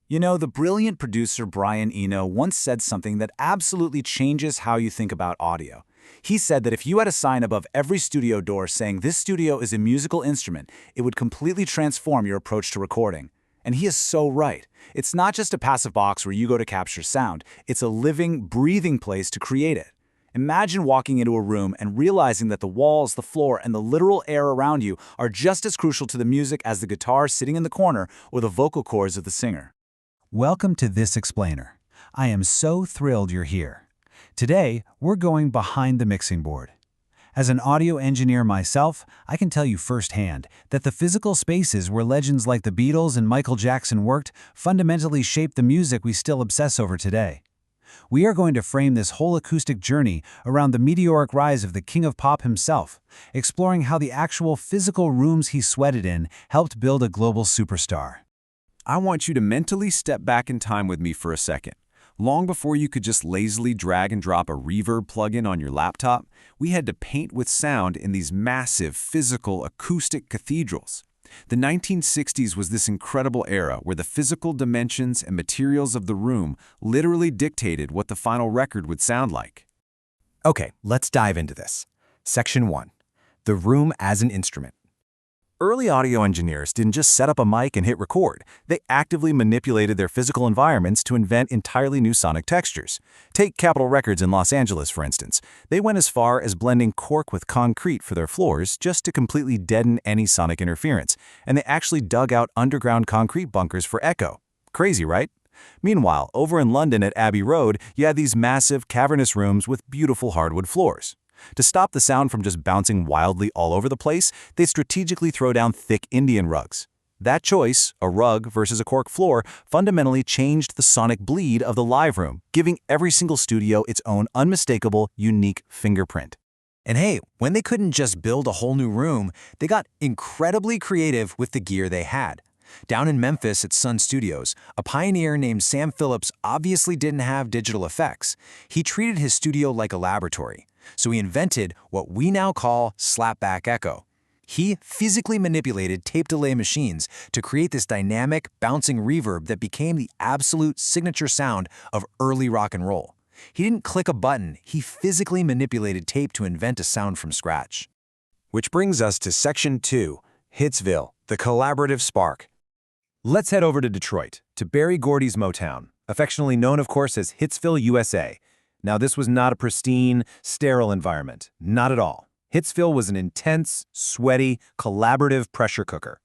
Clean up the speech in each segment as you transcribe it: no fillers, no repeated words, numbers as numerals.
You know, the brilliant producer Brian Eno once said something that absolutely changes how you think about audio. He said that if you had a sign above every studio door saying this studio is a musical instrument, it would completely transform your approach to recording. And he is so right. It's not just a passive box where you go to capture sound, it's a living, breathing place to create it. Imagine walking into a room and realizing that the walls, the floor, and the literal air around you are just as crucial to the music as the guitar sitting in the corner or the vocal cords of the singer. Welcome to This Explainer. I am so thrilled you're here. Today, we're going behind the mixing board. As an audio engineer myself, I can tell you firsthand that the physical spaces where legends like the Beatles and Michael Jackson worked fundamentally shaped the music we still obsess over today. We are going to frame this whole acoustic journey around the meteoric rise of the king of pop himself, exploring how the actual physical rooms he sweated in helped build a global superstar. I want you to mentally step back in time with me for a second. Long before you could just lazily drag and drop a reverb plugin on your laptop, we had to paint with sound in these massive, physical, acoustic cathedrals. The 1960s was this incredible era where the physical dimensions and materials of the room literally dictated what the final record would sound like. Okay, let's dive into this. Section 1. The room as an instrument. Early audio engineers didn't just set up a mic and hit record. They actively manipulated their physical environments to invent entirely new sonic textures. Take Capitol Records in Los Angeles, for instance. They went as far as blending cork with concrete for their floors just to completely deaden any sonic interference, and they actually dug out underground concrete bunkers for echo. Crazy, right? Meanwhile, over in London at Abbey Road, you had these massive, cavernous rooms with beautiful hardwood floors. To stop the sound from just bouncing wildly all over the place, they strategically throw down thick Indian rugs. That choice, a rug versus a cork floor, fundamentally changed the sonic bleed of the live room, giving every single studio its own unmistakable, unique fingerprint. And hey, when they couldn't just build a whole new room, they got incredibly creative with the gear they had. Down in Memphis at Sun Studios, a pioneer named Sam Phillips obviously didn't have digital effects. He treated his studio like a laboratory. So he invented what we now call slapback echo. He physically manipulated tape delay machines to create this dynamic, bouncing reverb that became the absolute signature sound of early rock and roll. He didn't click a button, he physically manipulated tape to invent a sound from scratch. Which brings us to Section 2, Hitsville, the collaborative spark. Let's head over to Detroit, to Berry Gordy's Motown, affectionately known, of course, as Hitsville, USA. Now, this was not a pristine, sterile environment. Not at all. Hitsville was an intense, sweaty, collaborative pressure cooker.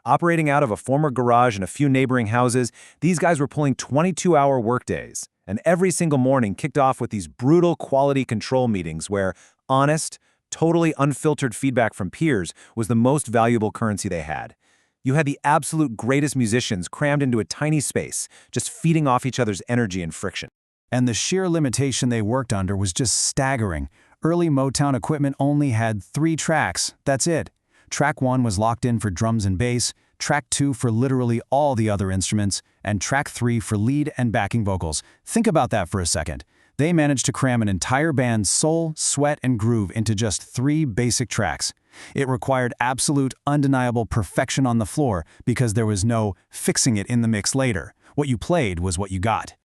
Operating out of a former garage and a few neighboring houses, these guys were pulling 22-hour workdays, and every single morning kicked off with these brutal quality control meetings where honest, totally unfiltered feedback from peers was the most valuable currency they had. You had the absolute greatest musicians crammed into a tiny space, just feeding off each other's energy and friction. And the sheer limitation they worked under was just staggering. Early Motown equipment only had 3 tracks, that's it. Track 1 was locked in for drums and bass, track 2 for literally all the other instruments, and track 3 for lead and backing vocals. Think about that for a second. They managed to cram an entire band's soul, sweat, and groove into just 3 basic tracks. It required absolute, undeniable perfection on the floor because there was no fixing it in the mix later. What you played was what you got.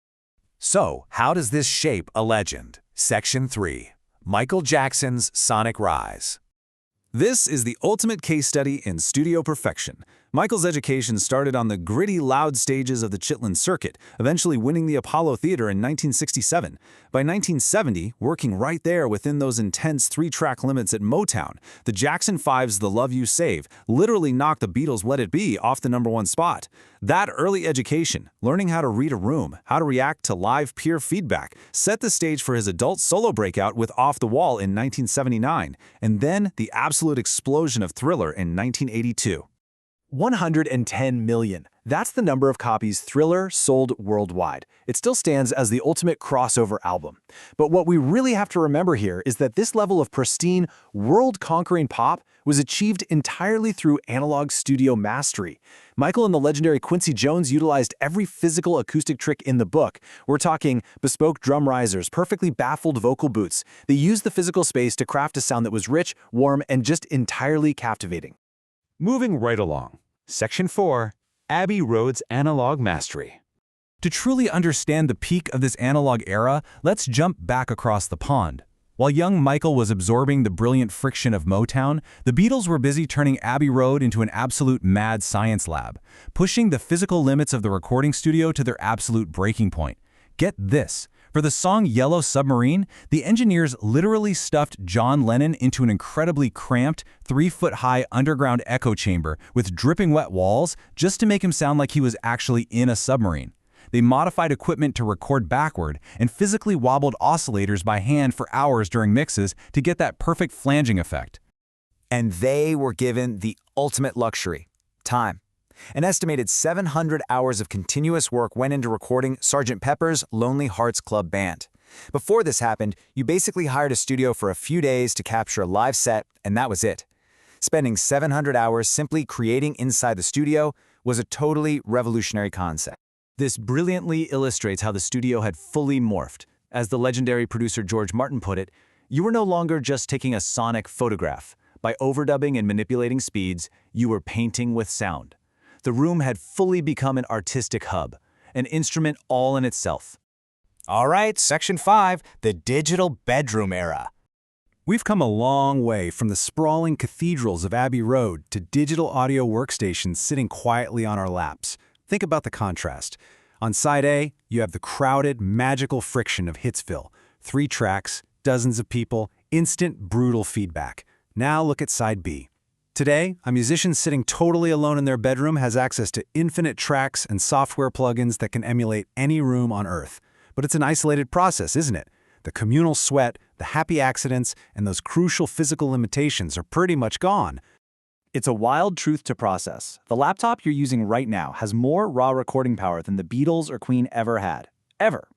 So, how does this shape a legend? Section 3. Michael Jackson's Sonic Rise. This is the ultimate case study in studio perfection. Michael's education started on the gritty, loud stages of the Chitlin Circuit, eventually winning the Apollo Theater in 1967. By 1970, working right there within those intense 3-track limits at Motown, the Jackson 5's The Love You Save literally knocked the Beatles' Let It Be off the #1 spot. That early education, learning how to read a room, how to react to live peer feedback, set the stage for his adult solo breakout with Off the Wall in 1979, and then the absolute explosion of Thriller in 1982. 110 million. That's the number of copies Thriller sold worldwide. It still stands as the ultimate crossover album. But what we really have to remember here is that this level of pristine, world-conquering pop was achieved entirely through analog studio mastery. Michael and the legendary Quincy Jones utilized every physical acoustic trick in the book. We're talking bespoke drum risers, perfectly baffled vocal boots. They used the physical space to craft a sound that was rich, warm, and just entirely captivating. Moving right along. Section 4, Abbey Road's Analog Mastery. To truly understand the peak of this analog era, let's jump back across the pond. While young Michael was absorbing the brilliant friction of Motown, the Beatles were busy turning Abbey Road into an absolute mad science lab, pushing the physical limits of the recording studio to their absolute breaking point. Get this. For the song Yellow Submarine, the engineers literally stuffed John Lennon into an incredibly cramped, 3-foot-high underground echo chamber with dripping wet walls just to make him sound like he was actually in a submarine. They modified equipment to record backward and physically wobbled oscillators by hand for hours during mixes to get that perfect flanging effect. And they were given the ultimate luxury: time. An estimated 700 hours of continuous work went into recording Sgt. Pepper's Lonely Hearts Club Band. Before this happened, you basically hired a studio for a few days to capture a live set, and that was it. Spending 700 hours simply creating inside the studio was a totally revolutionary concept. This brilliantly illustrates how the studio had fully morphed. As the legendary producer George Martin put it, you were no longer just taking a sonic photograph. By overdubbing and manipulating speeds, you were painting with sound. The room had fully become an artistic hub, an instrument all in itself. All right, Section 5, the digital bedroom era. We've come a long way from the sprawling cathedrals of Abbey Road to digital audio workstations sitting quietly on our laps. Think about the contrast. On side A, you have the crowded, magical friction of Hitsville. 3 tracks, dozens of people, instant, brutal feedback. Now look at side B. Today, a musician sitting totally alone in their bedroom has access to infinite tracks and software plugins that can emulate any room on Earth. But it's an isolated process, isn't it? The communal sweat, the happy accidents, and those crucial physical limitations are pretty much gone. It's a wild truth to process. The laptop you're using right now has more raw recording power than the Beatles or Queen ever had. Ever.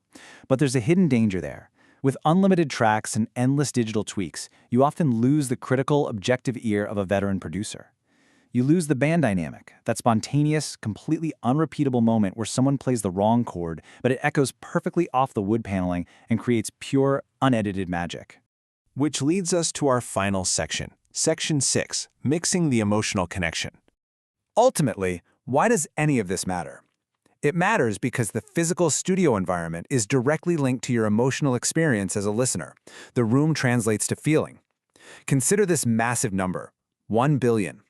But there's a hidden danger there. With unlimited tracks and endless digital tweaks, you often lose the critical, objective ear of a veteran producer. You lose the band dynamic, that spontaneous, completely unrepeatable moment where someone plays the wrong chord, but it echoes perfectly off the wood paneling and creates pure, unedited magic. Which leads us to our final section. Section 6, Mixing the Emotional Connection. Ultimately, why does any of this matter? It matters because the physical studio environment is directly linked to your emotional experience as a listener. The room translates to feeling. Consider this massive number: 1 billion.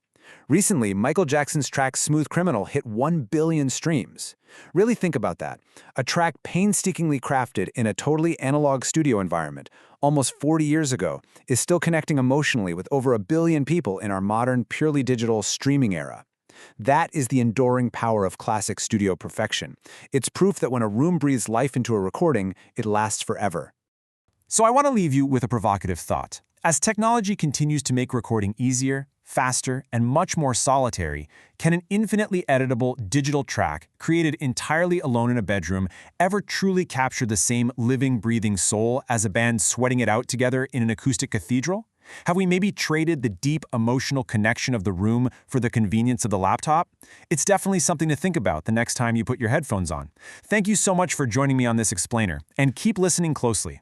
Recently, Michael Jackson's track Smooth Criminal hit 1 billion streams. Really think about that. A track painstakingly crafted in a totally analog studio environment almost 40 years ago is still connecting emotionally with over 1 billion people in our modern, purely digital streaming era. That is the enduring power of classic studio perfection. It's proof that when a room breathes life into a recording, it lasts forever. So I want to leave you with a provocative thought. As technology continues to make recording easier, faster, and much more solitary, can an infinitely editable digital track created entirely alone in a bedroom ever truly capture the same living, breathing soul as a band sweating it out together in an acoustic cathedral? Have we maybe traded the deep emotional connection of the room for the convenience of the laptop? It's definitely something to think about the next time you put your headphones on. Thank you so much for joining me on this explainer, and keep listening closely.